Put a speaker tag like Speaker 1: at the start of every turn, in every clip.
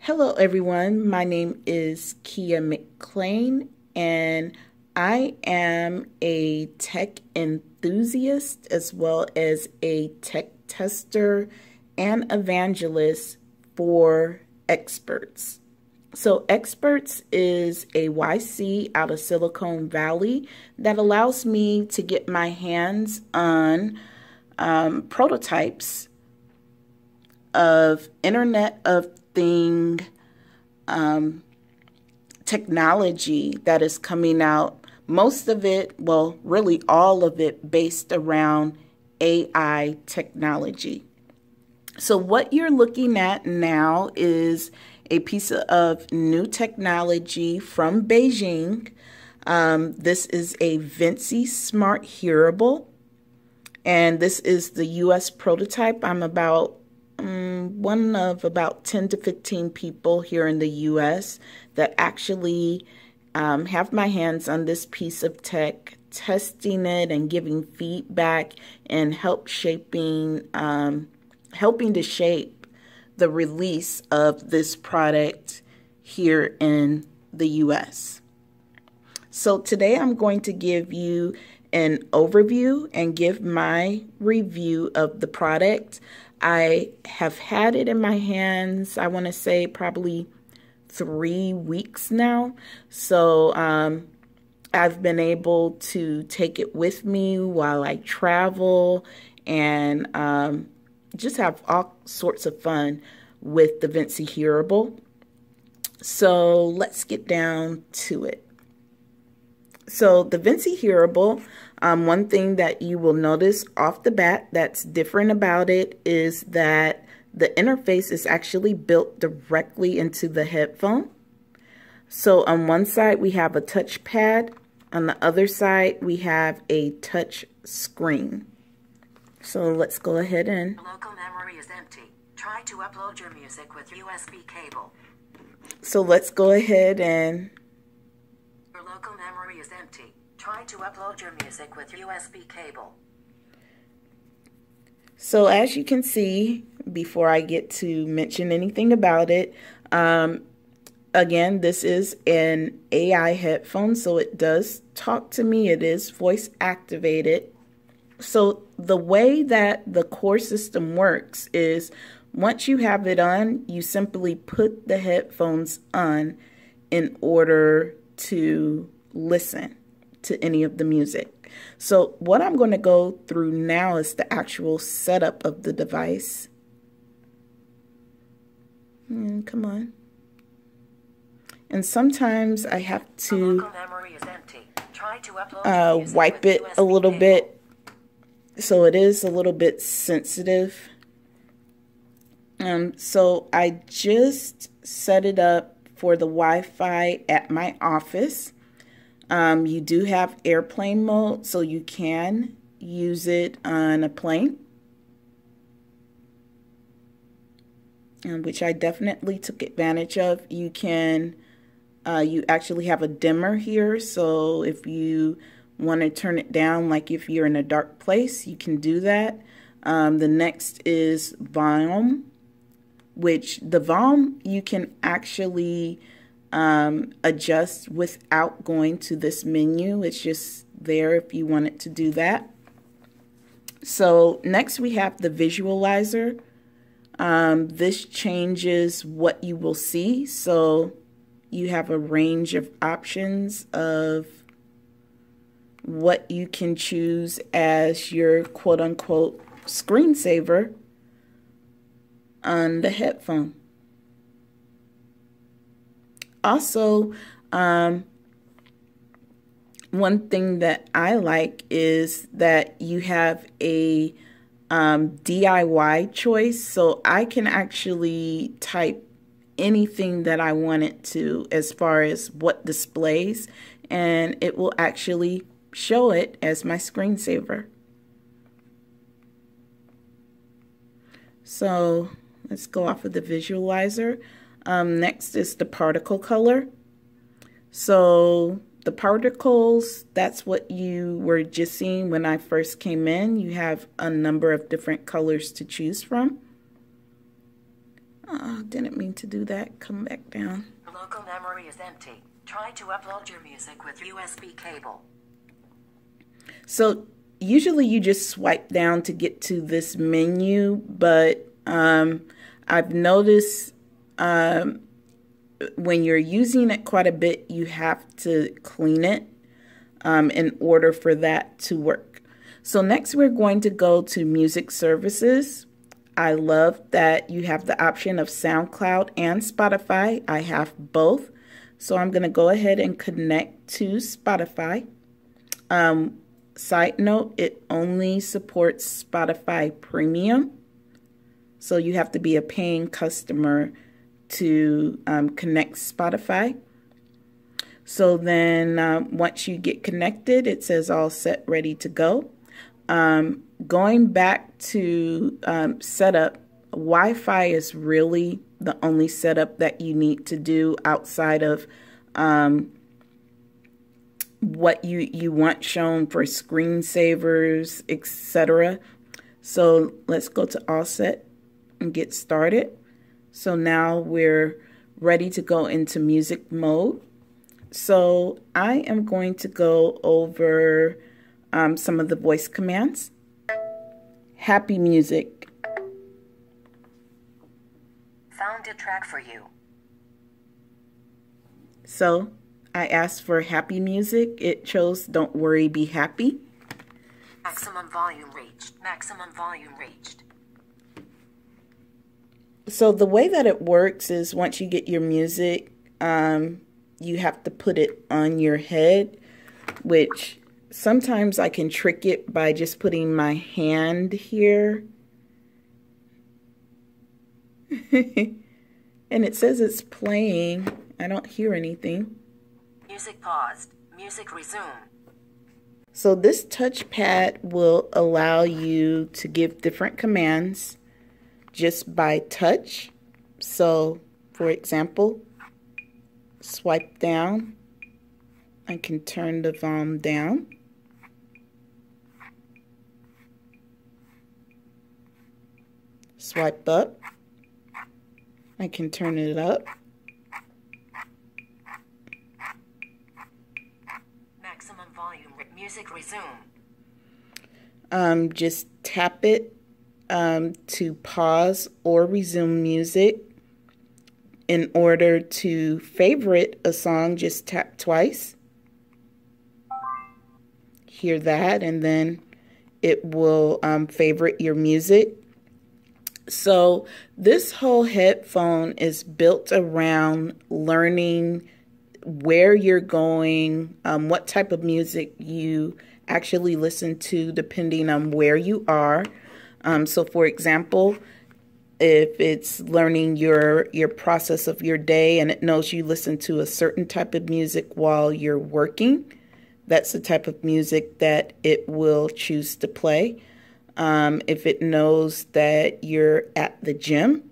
Speaker 1: Hello everyone, my name is Kia McClain and I am a tech enthusiast as well as a tech tester and evangelist for Experts. So Experts is a YC out of Silicon Valley that allows me to get my hands on prototypes of Internet of Things technology that is coming out. Most of it, well, really all of it based around AI technology. So what you're looking at now is a piece of new technology from Beijing. This is a Vinci Smart Hearable, and this is the US prototype. I'm about one of about 10 to 15 people here in the US that actually have my hands on this piece of tech, testing it and giving feedback and helping to shape the release of this product here in the US. So today I'm going to give you an overview and give my review of the product. I have had it in my hands, I want to say probably 3 weeks now. So I've been able to take it with me while I travel and just have all sorts of fun with the Vinci Hearable. So let's get down to it. So the Vinci Hearable, one thing that you will notice off the bat that's different about it is that the interface is actually built directly into the headphone. So on one side we have a touchpad, on the other side we have a touch screen. So let's go ahead and...
Speaker 2: Local memory is empty. Try to upload your music with USB cable.
Speaker 1: So let's go ahead and...
Speaker 2: Your local memory is empty. Try to upload your music with USB cable.
Speaker 1: So as you can see, before I get to mention anything about it, again, this is an AI headphone, so it does talk to me. It is voice activated. So the way that the core system works is once you have it on, you simply put the headphones on in order to listen to any of the music. So what I'm going to go through now is the actual setup of the device. Come on. And sometimes I have to wipe it a little bit. So it is a little bit sensitive. So I just set it up for the Wi-Fi at my office. You do have airplane mode, so you can use it on a plane, which I definitely took advantage of. You can, you actually have a dimmer here, so if you want to turn it down, like if you're in a dark place, you can do that. The next is volume, which the volume you can actually adjust without going to this menu. It's just there if you wanted to do that. So next we have the Visualiser. This changes what you will see. So you have a range of options of what you can choose as your quote-unquote screensaver on the headphone. Also, one thing that I like is that you have a DIY choice, so I can actually type anything that I want it to as far as what displays, and it will actually show it as my screensaver. So let's go off of the Visualiser. Next is the particle color. So the particles, that's what you were just seeing when I first came in. You have a number of different colors to choose from. Oh, didn't mean to do that. Come back down.
Speaker 2: Local memory is empty. Try to upload your music with USB cable.
Speaker 1: So usually you just swipe down to get to this menu, but I've noticed when you're using it quite a bit, you have to clean it in order for that to work. So next we're going to go to music services. I love that you have the option of SoundCloud and Spotify. I have both. So I'm going to go ahead and connect to Spotify. Side note, it only supports Spotify Premium. So you have to be a paying customer to connect Spotify. So then once you get connected, it says all set, ready to go. Going back to setup, Wi-Fi is really the only setup that you need to do outside of what you want shown for screensavers, etc. So let's go to all set and get started. So now we're ready to go into music mode. So I am going to go over some of the voice commands. Happy music.
Speaker 2: Found a track for you.
Speaker 1: So I asked for happy music. It chose Don't Worry, Be Happy.
Speaker 2: Maximum volume reached. Maximum volume reached.
Speaker 1: So the way that it works is once you get your music, you have to put it on your head, which sometimes I can trick it by just putting my hand here. And it says it's playing. I don't hear anything.
Speaker 2: Music paused. Music resume.
Speaker 1: So this touchpad will allow you to give different commands just by touch. So, for example, swipe down. I can turn the volume down. Swipe up. I can turn it up.
Speaker 2: Maximum volume. Music resume.
Speaker 1: Just tap it to pause or resume music. In order to favorite a song, just tap twice. Hear that, and then it will favorite your music. So this whole headphone is built around learning where you're going, what type of music you actually listen to depending on where you are. So for example, if it's learning your process of your day and it knows you listen to a certain type of music while you're working, that's the type of music that it will choose to play. If it knows that you're at the gym,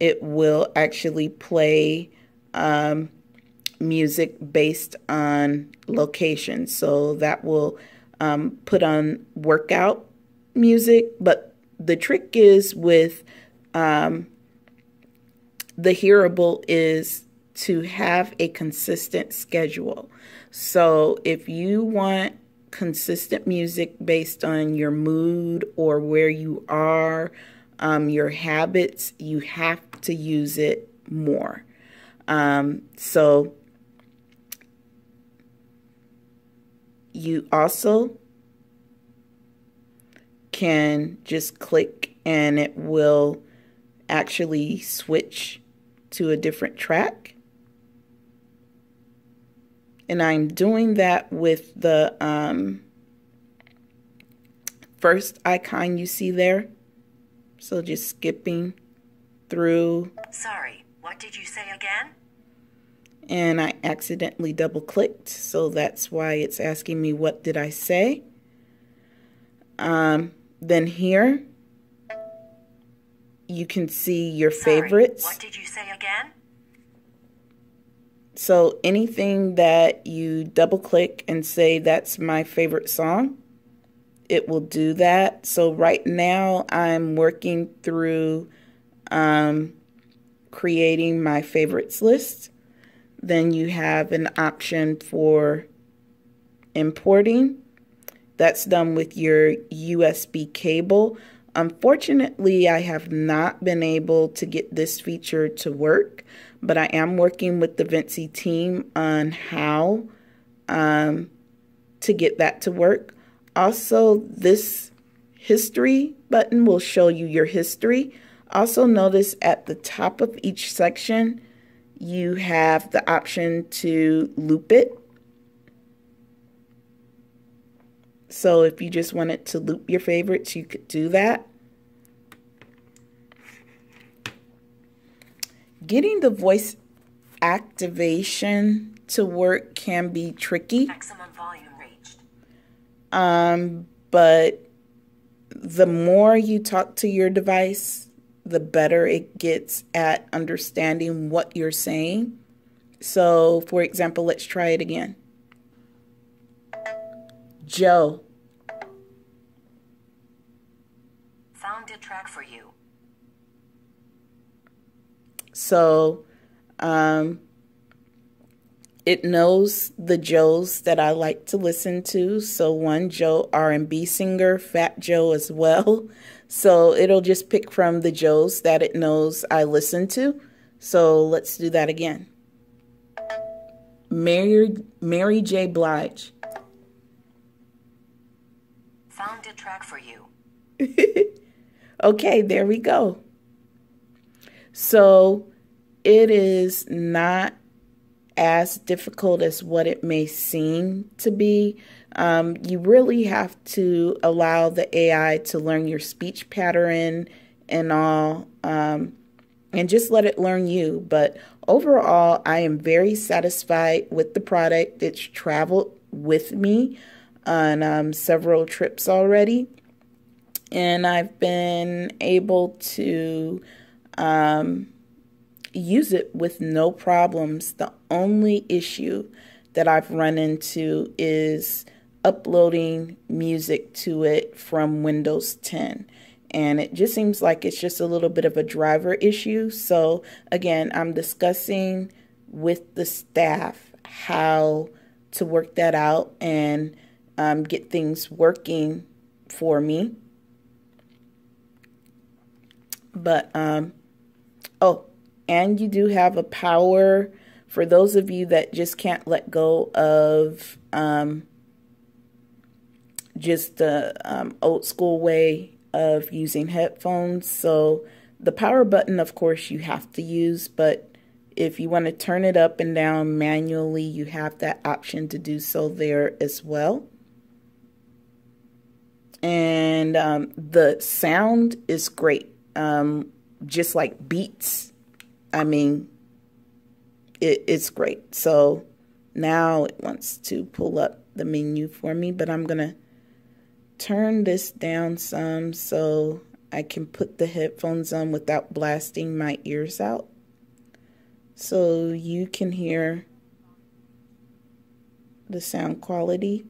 Speaker 1: it will actually play music based on location. So that will put on workout music. But the trick is with the Hearable is to have a consistent schedule. So if you want consistent music based on your mood or where you are, your habits, you have to use it more. So you also can just click and it will actually switch to a different track. And I'm doing that with the first icon you see there. So just skipping through.
Speaker 2: Sorry, what did you say again?
Speaker 1: And I accidentally double clicked. So that's why it's asking me what did I say. Then here you can see your favorites.
Speaker 2: What did you say again?
Speaker 1: So anything that you double click and say that's my favorite song, it will do that. So right now I'm working through creating my favorites list. Then you have an option for importing. That's done with your USB cable. Unfortunately, I have not been able to get this feature to work, but I am working with the Vinci team on how to get that to work. Also, this history button will show you your history. Also, notice at the top of each section, you have the option to loop it. So if you just wanted to loop your favorites, you could do that. Getting the voice activation to work can be tricky.
Speaker 2: Maximum volume reached.
Speaker 1: But the more you talk to your device, the better it gets at understanding what you're saying. So, for example, let's try it again. Joe.
Speaker 2: Found a track for you.
Speaker 1: So, it knows the Joes that I like to listen to. So one Joe R&B singer, Fat Joe as well. So it'll just pick from the Joes that it knows I listen to. So let's do that again. Mary J. Blige.
Speaker 2: Found a track for you.
Speaker 1: Okay, there we go. So it is not as difficult as what it may seem to be. You really have to allow the AI to learn your speech pattern and all, and just let it learn you. But overall, I am very satisfied with the product. It's traveled with me on several trips already, and I've been able to use it with no problems. The only issue that I've run into is uploading music to it from Windows 10. And it just seems like it's just a little bit of a driver issue. So again, I'm discussing with the staff how to work that out and get things working for me. But, oh, and you do have a power for those of you that just can't let go of just the old school way of using headphones. So the power button, of course, you have to use, but if you want to turn it up and down manually, you have that option to do so there as well. And the sound is great, just like Beats. I mean, it's great. So now it wants to pull up the menu for me, but I'm going to turn this down some so I can put the headphones on without blasting my ears out. So you can hear the sound quality.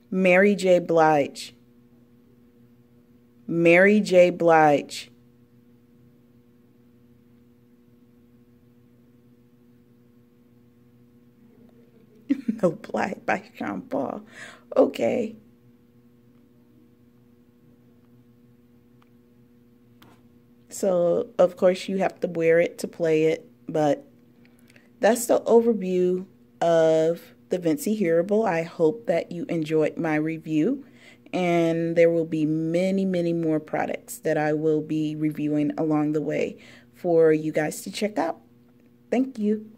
Speaker 1: Mary J. Blige. Mary J. Blige. No, Blige by Sean Paul. Okay. So, of course, you have to wear it to play it, but that's the overview of the Vinci Hearable. I hope that you enjoyed my review, and there will be many, many more products that I will be reviewing along the way for you guys to check out. Thank you.